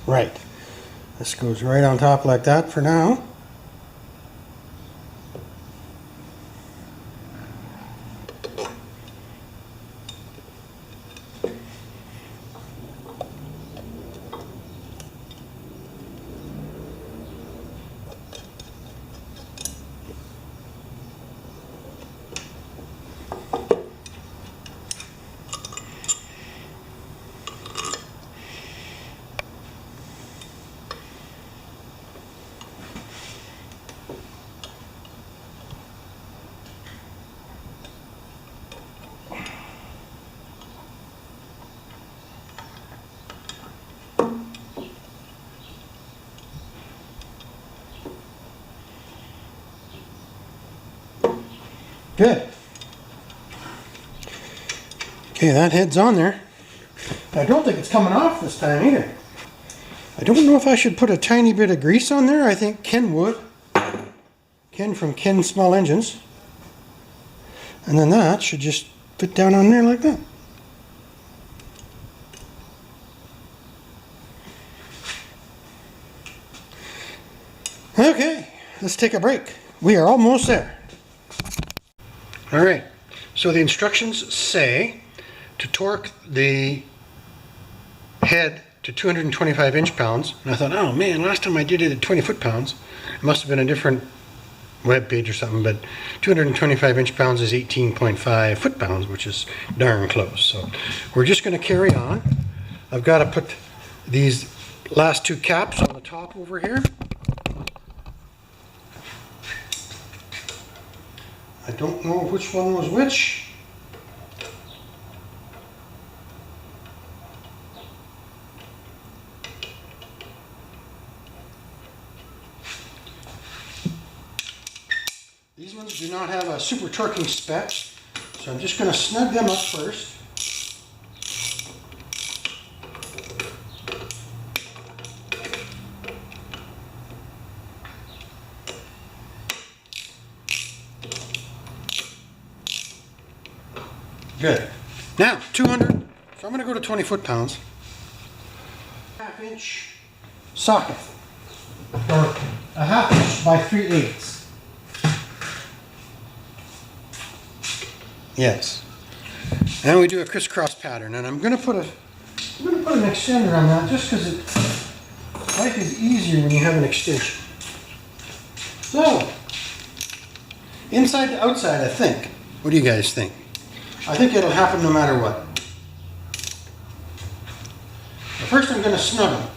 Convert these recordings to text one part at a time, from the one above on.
Right. This goes right on top like that for now. Good. Okay, that head's on there. I don't think it's coming off this time either. I don't know if I should put a tiny bit of grease on there. I think Ken would. Ken from Ken Small Engines. And then that should just fit down on there like that. Okay, let's take a break. We are almost there. All right, so the instructions say to torque the head to 225 inch-pounds. And I thought, oh man, last time I did it at 20 foot-pounds. It must have been a different web page or something, but 225 inch-pounds is 18.5 foot-pounds, which is darn close. So we're just going to carry on. I've got to put these last two caps on the top over here. I don't know which one was which. These ones do not have a super torquing spec, so I'm just going to snug them up first. Good. Now, 200, so I'm going to go to 20 foot-pounds. Half-inch socket, or a half-inch by 3/8. Yes. And we do a crisscross pattern, and I'm going to put an extender on that just because life is easier when you have an extension. So, inside to outside, I think. What do you guys think? I think it'll happen no matter what. But first I'm going to snug them.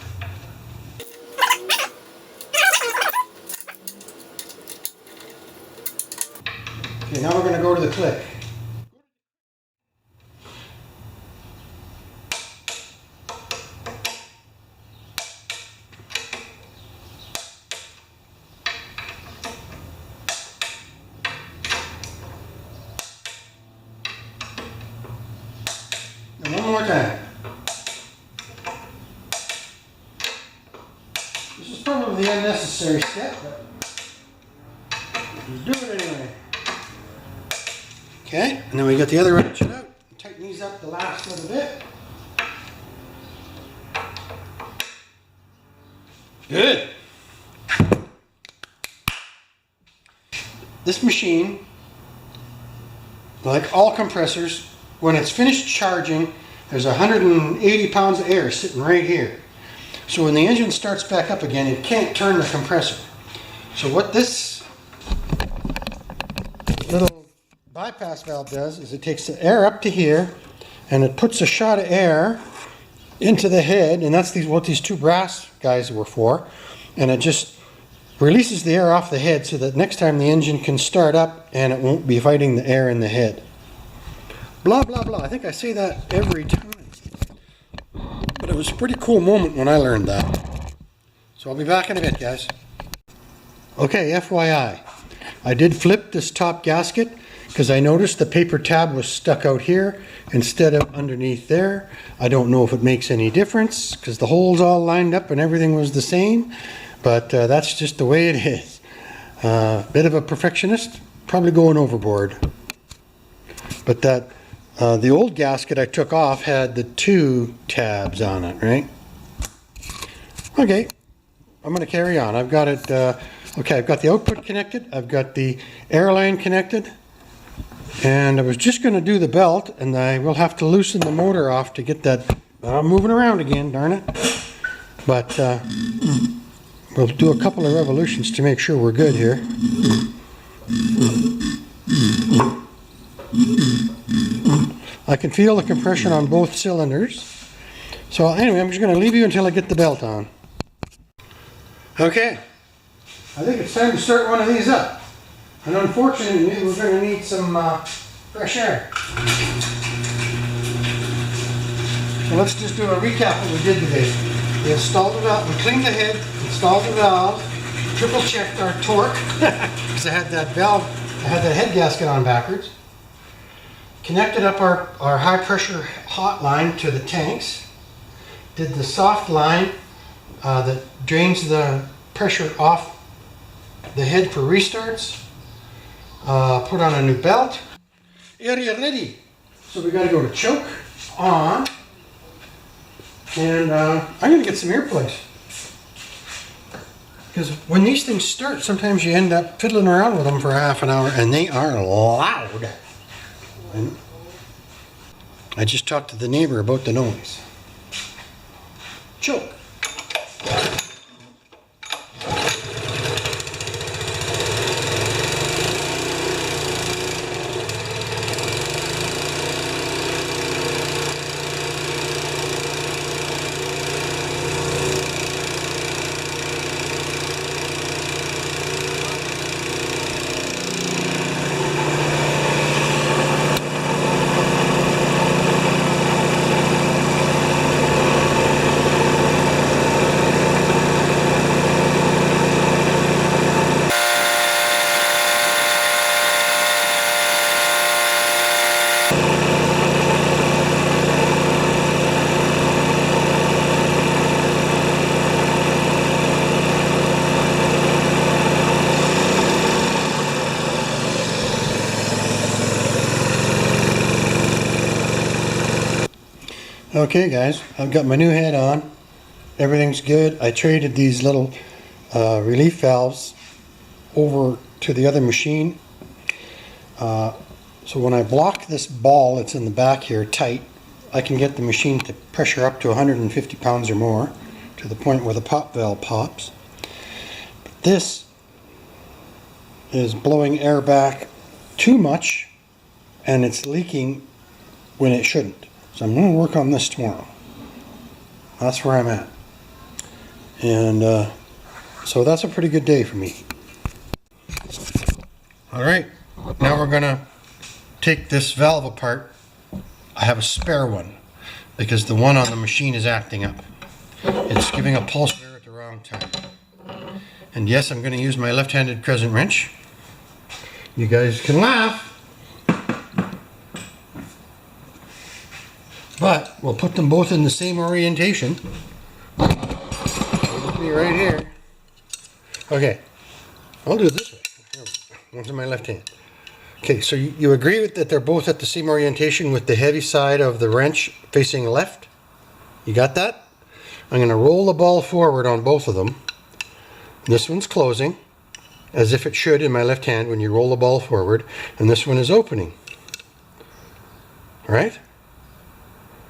Okay, now we're going to go to the click. And one more time. This is probably the unnecessary step, but just do it anyway. Okay, and then we get the other ratchet out. Tighten these up the last little bit. Good. This machine, like all compressors, when it's finished charging, there's 180 pounds of air sitting right here. So when the engine starts back up again, it can't turn the compressor. So what this little bypass valve does is it takes the air up to here and it puts a shot of air into the head, and that's what these two brass guys were for, and it just releases the air off the head so that next time the engine can start up and it won't be fighting the air in the head. Blah, blah, blah. I think I say that every time. But it was a pretty cool moment when I learned that. So I'll be back in a bit, guys. Okay, FYI. I did flip this top gasket because I noticed the paper tab was stuck out here instead of underneath there. I don't know if it makes any difference because the holes all lined up and everything was the same. But that's just the way it is. Bit of a perfectionist, probably going overboard. But that The old gasket I took off had the 2 tabs on it, right? Okay, I'm going to carry on. I've got it, okay, I've got the output connected, I've got the air line connected, and I was just going to do the belt, and I will have to loosen the motor off to get that moving around again, darn it. But we'll do a couple of revolutions to make sure we're good here. I can feel the compression on both cylinders. So anyway, I'm just going to leave you until I get the belt on. Okay, I think it's time to start one of these up. And unfortunately, we're going to need some fresh air. So let's just do a recap of what we did today. We installed the valve, we cleaned the head, installed the valve, triple checked our torque, because I had that valve, I had that head gasket on backwards. Connected up our high pressure hot line to the tanks. Did the soft line that drains the pressure off the head for restarts. Put on a new belt. Area ready. So we got to go to choke, on, and I'm going to get some earplugs. Because when these things start, sometimes you end up fiddling around with them for half an hour, and they are loud. And I just talked to the neighbor about the noise. Choke. Okay guys, I've got my new head on. Everything's good. I traded these little relief valves over to the other machine. So when I block this ball that's in the back here tight, I can get the machine to pressure up to 150 pounds or more, to the point where the pop valve pops. But this is blowing air back too much, and it's leaking when it shouldn't. So I'm going to work on this tomorrow. That's where I'm at. And so that's a pretty good day for me. Alright, now we're going to take this valve apart. I have a spare one because the one on the machine is acting up. It's giving a pulse of air at the wrong time. And yes, I'm going to use my left-handed crescent wrench. You guys can laugh. But we'll put them both in the same orientation. Look me right here. Okay, I'll do it this way. One's in my left hand. Okay, so you agree with that they're both at the same orientation with the heavy side of the wrench facing left? You got that? I'm going to roll the ball forward on both of them. This one's closing, as if it should in my left hand when you roll the ball forward, and this one is opening. All right?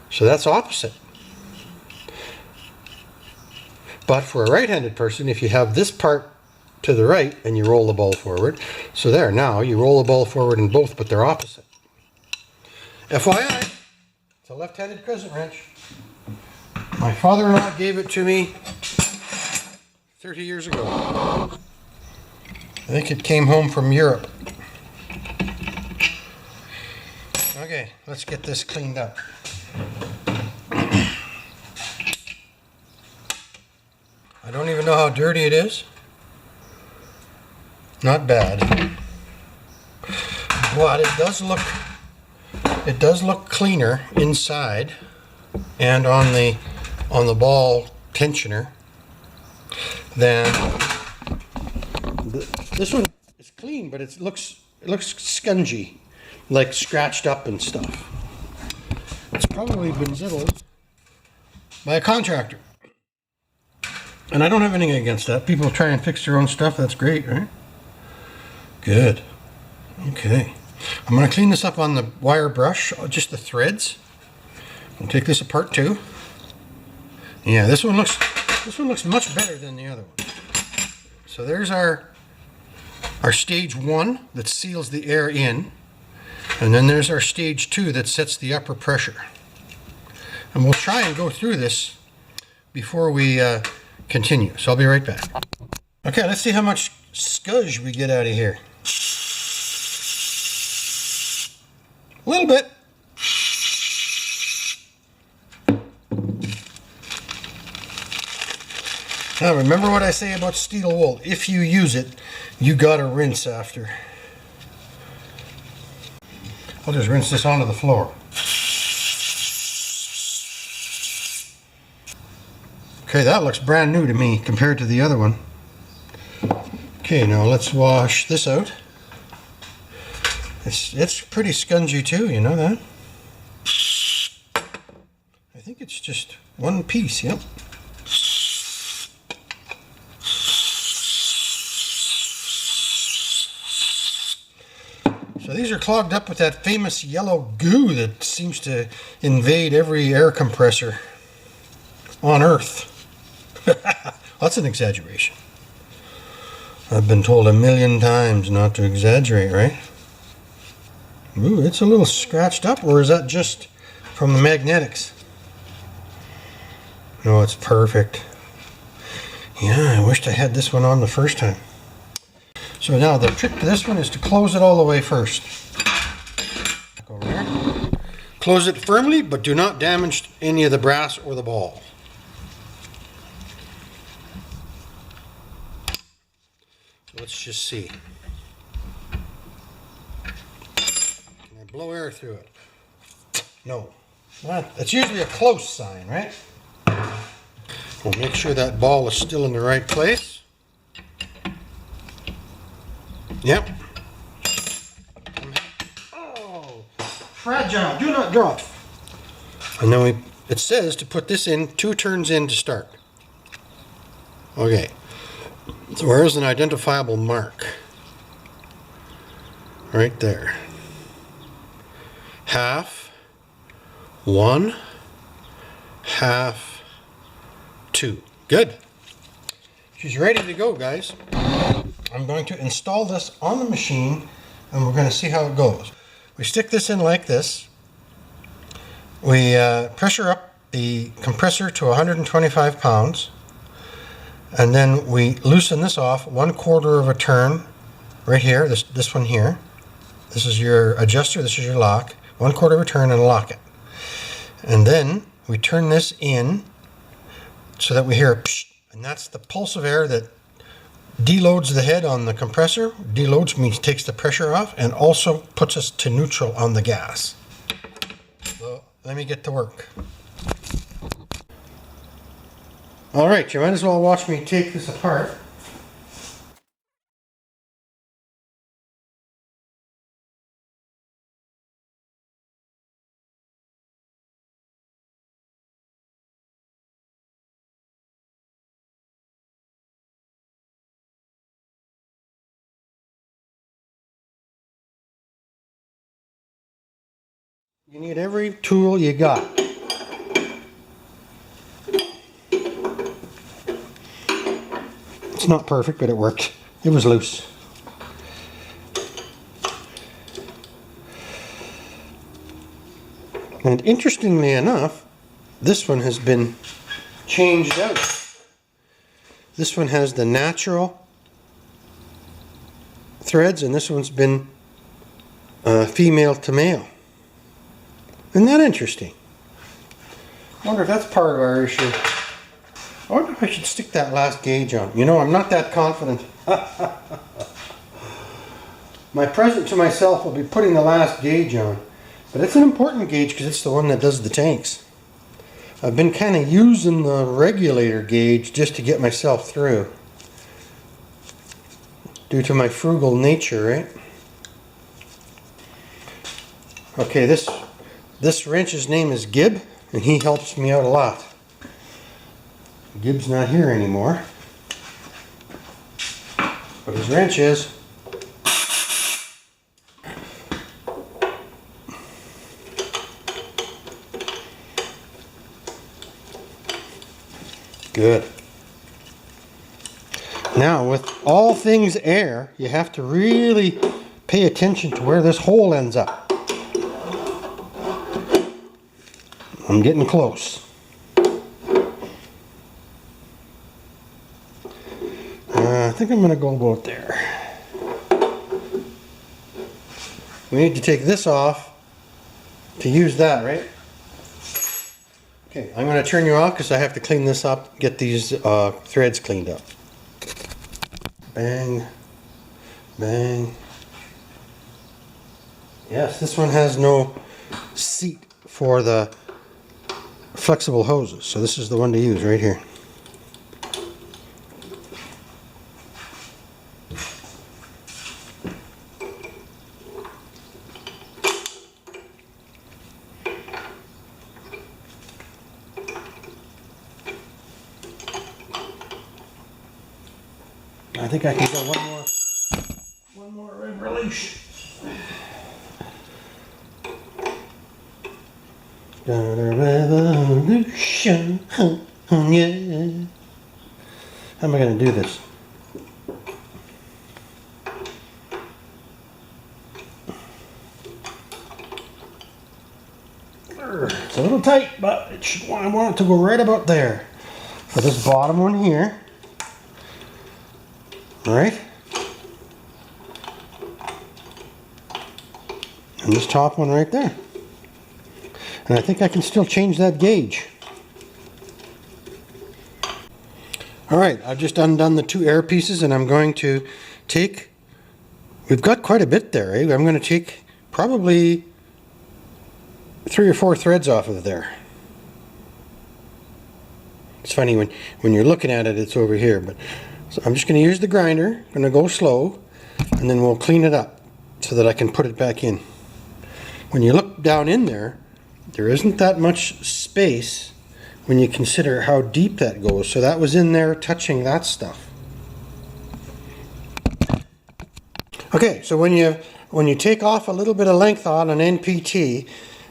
So that's opposite. But for a right-handed person, if you have this part to the right and you roll the ball forward, so there, now you roll the ball forward in both, but they're opposite. FYI, it's a left-handed crescent wrench. My father-in-law gave it to me 30 years ago. I think it came home from Europe. Okay, let's get this cleaned up. I don't even know how dirty it is. Not bad. But it does look cleaner inside and on the ball tensioner than this one is clean, but it looks scungy, like scratched up and stuff. It's probably been diddled by a contractor. And I don't have anything against that. People try and fix their own stuff. That's great, right? Good. Okay. I'm going to clean this up on the wire brush, just the threads. I'll take this apart too. Yeah, this one looks much better than the other one. So there's our stage 1 that seals the air in. And then there's our stage 2 that sets the upper pressure. And we'll try and go through this before we continue. So I'll be right back. Okay, let's see how much scudge we get out of here. A little bit. Now remember what I say about steel wool. If you use it, you gotta rinse after. I'll just rinse this onto the floor. Okay, that looks brand new to me compared to the other one. Okay, now let's wash this out. It's pretty scungy too, you know that? I think it's just one piece, yep. So these are clogged up with that famous yellow goo that seems to invade every air compressor on Earth. That's an exaggeration. I've been told a million times not to exaggerate, right? Ooh, it's a little scratched up, or is that just from the magnetics? No, it's perfect. Yeah, I wished I had this one on the first time. So now the trick to this one is to close it all the way first. Over here. Close it firmly, but do not damage any of the brass or the ball. Let's just see. Can I blow air through it? No. That's usually a close sign, right? We'll make sure that ball is still in the right place. Yep. Oh, fragile. Do not drop. And then it says to put this in 2 turns in to start. Okay. So where's an identifiable mark? Right there. Half, 1, half, 2. Good. She's ready to go, guys. I'm going to install this on the machine and we're going to see how it goes. We stick this in like this. We pressure up the compressor to 125 pounds. And then we loosen this off 1/4 of a turn right here, this one here. This is your adjuster, this is your lock. 1/4 of a turn and lock it. And then we turn this in so that we hear a psh, and that's the pulse of air that deloads the head on the compressor. Deloads means takes the pressure off and also puts us to neutral on the gas. So let me get to work. Alright, you might as well watch me take this apart. You need every tool you got. It's not perfect, but it worked. It was loose. And interestingly enough, this one has been changed out. This one has the natural threads, and this one's been female to male. Isn't that interesting? I wonder if that's part of our issue. I wonder if I should stick that last gauge on. You know, I'm not that confident. My present to myself will be putting the last gauge on. But it's an important gauge because it's the one that does the tanks. I've been kind of using the regulator gauge just to get myself through. Due to my frugal nature, right? Okay, this This wrench's name is Gib, and he helps me out a lot. Gib's not here anymore, but his wrench is. Good. Now, with all things air, you have to really pay attention to where this hole ends up. I'm getting close. I think I'm going to go about there. We need to take this off to use that, right? Okay, I'm going to turn you off because I have to clean this up, get these threads cleaned up. Bang, bang. Yes, this one has no seat for the flexible hoses, so this is the one to use right here. I think I can go one more revolution. Got a revolution, yeah. How am I going to do this? It's a little tight, but I want it to go right about there. For this bottom one here. Right? And this top one right there. And I think I can still change that gauge. Alright, I've just undone the two air pieces and I'm going to take, we've got quite a bit there, eh? I'm going to take probably 3 or 4 threads off of there. It's funny when you're looking at it, it's over here, but so I'm just going to use the grinder, going to go slow, and then we'll clean it up so that I can put it back in. When you look down in there, there isn't that much space when you consider how deep that goes. So that was in there touching that stuff. Okay, so when you take off a little bit of length on an NPT,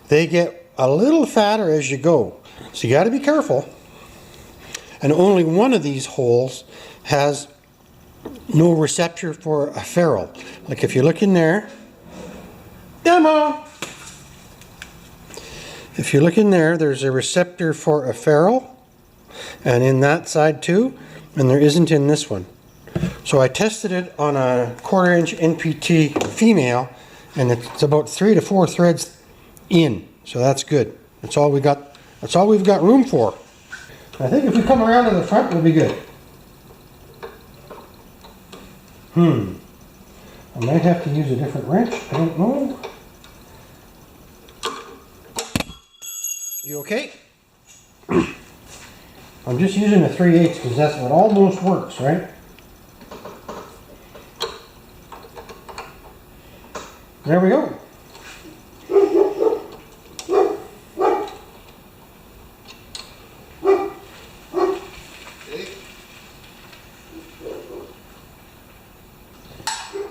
they get a little fatter as you go. So you got to be careful. And only one of these holes has no receptor for a ferrule. Like if you look in there, demo! If you look in there, there's a receptor for a ferrule, and in that side too, and there isn't in this one. So I tested it on a 1/4 inch NPT female, and it's about 3 to 4 threads in. So that's good. That's all we got. That's all we've got room for. I think if we come around to the front, we'll be good. I might have to use a different wrench. I don't know. You okay? I'm just using a 3/8 because that's what almost works, right? There we go.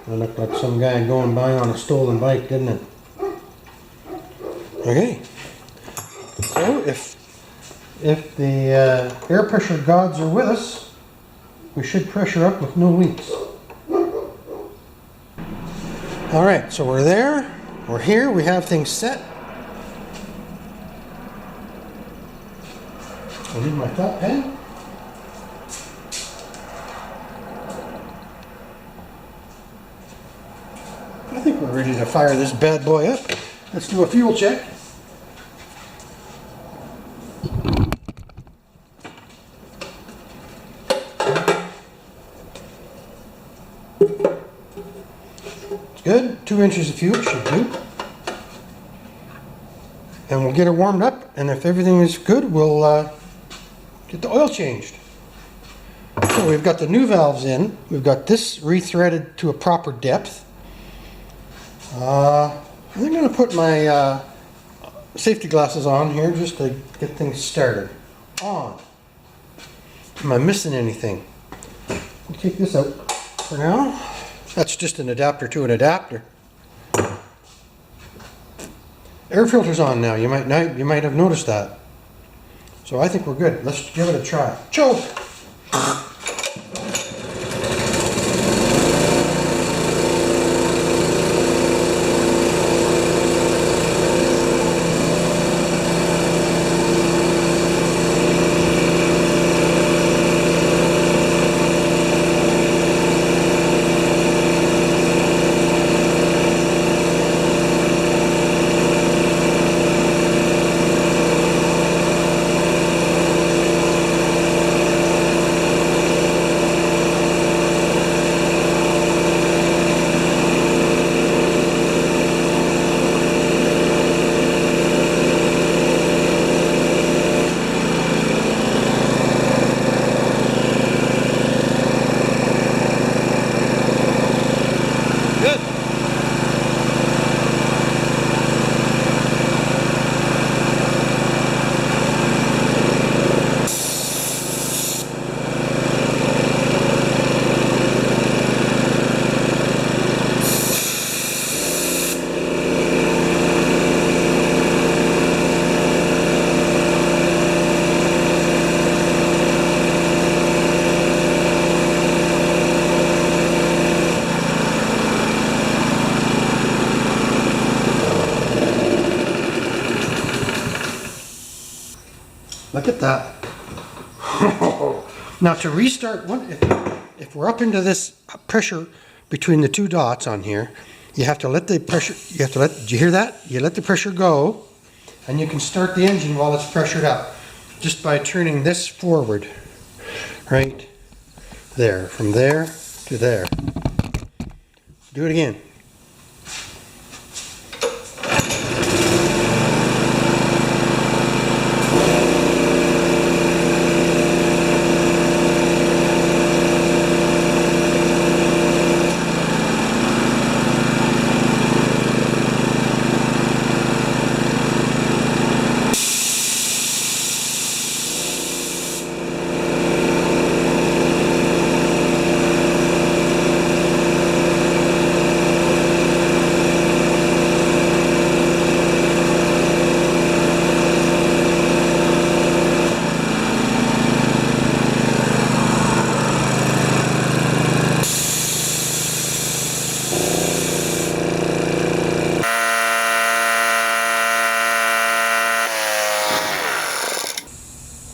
It looked like some guy going by on a stolen bike, didn't it? Okay. So if the air pressure gods are with us, we should pressure up with no leaks. All right, so we're there. We're here. We have things set. I need my felt pen. I think we're ready to fire this bad boy up. Let's do a fuel check. It's good. 2 inches of fuel should do. And we'll get it warmed up, and if everything is good, we'll get the oil changed. So we've got the new valves in. We've got this rethreaded to a proper depth. I think I'm going to put my safety glasses on here just to get things started. On. Am I missing anything? I'll take this out for now. That's just an adapter to an adapter. Air filter's on now. You might have noticed that. So I think we're good. Let's give it a try. Choke! Look at that. Now to restart, if we're up into this pressure between the two dots on here, you have to let the pressure, did you hear that? You let the pressure go, and you can start the engine while it's pressured up, just by turning this forward, right there, from there to there. Do it again.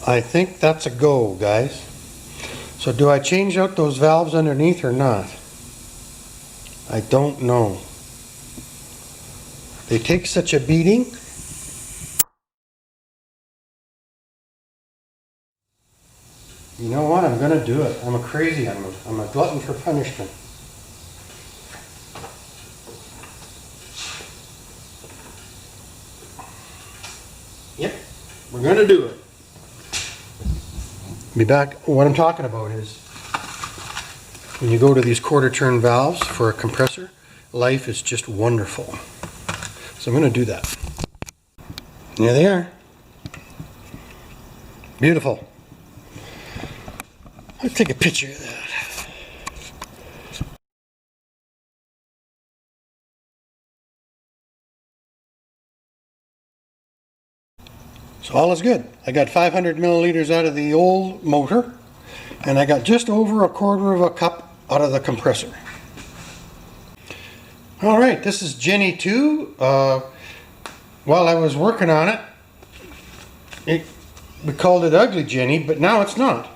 I think that's a go, guys. So do I change out those valves underneath or not? I don't know. They take such a beating. You know what? I'm gonna do it. I'm a crazy. I'm a glutton for punishment. Yep, we're gonna do it. Be back. What I'm talking about is when you go to these quarter turn valves for a compressor, life is just wonderful. So I'm going to do that. There they are. Beautiful. Let's take a picture of that. So all is good. I got 500 milliliters out of the old motor, and I got just over a quarter of a cup out of the compressor. All right, this is Jenny 2. While I was working on it, we called it Ugly Jenny, but now it's not.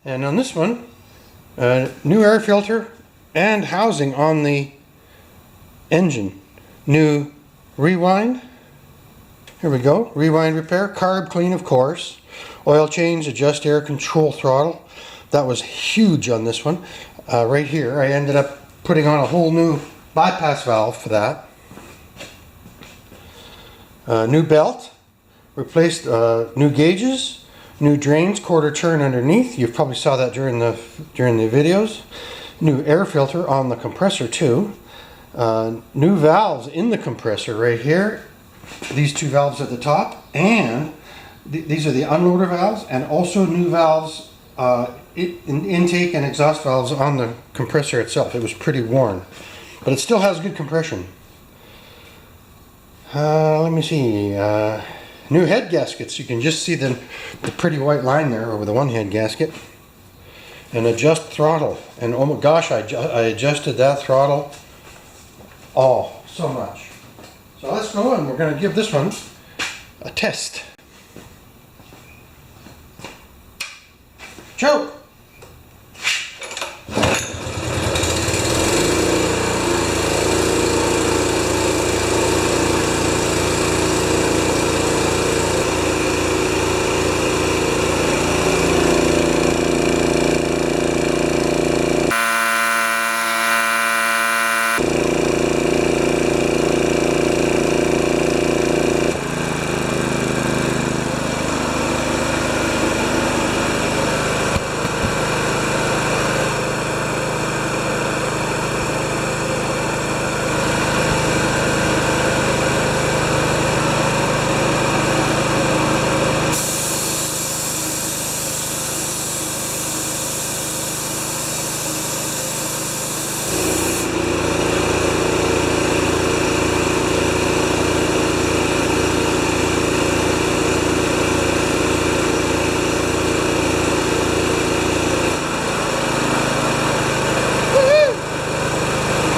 And on this one, new air filter and housing on the engine. New rewind. Here we go. Rewind repair. Carb clean, of course. Oil change, adjust air control throttle. That was huge on this one. Right here, I ended up putting on a whole new bypass valve for that. New belt, replaced new gauges, new drains, quarter turn underneath. You probably saw that during the videos. New air filter on the compressor too. New valves in the compressor right here. These two valves at the top, and these are the unloader valves, and also new valves, intake and exhaust valves on the compressor itself. It was pretty worn, but it still has good compression. Let me see. New head gaskets. You can just see the pretty white line there over the one head gasket. And adjust throttle. And oh my gosh, I adjusted that throttle so much. So let's go and we're going to give this one a test. Choke!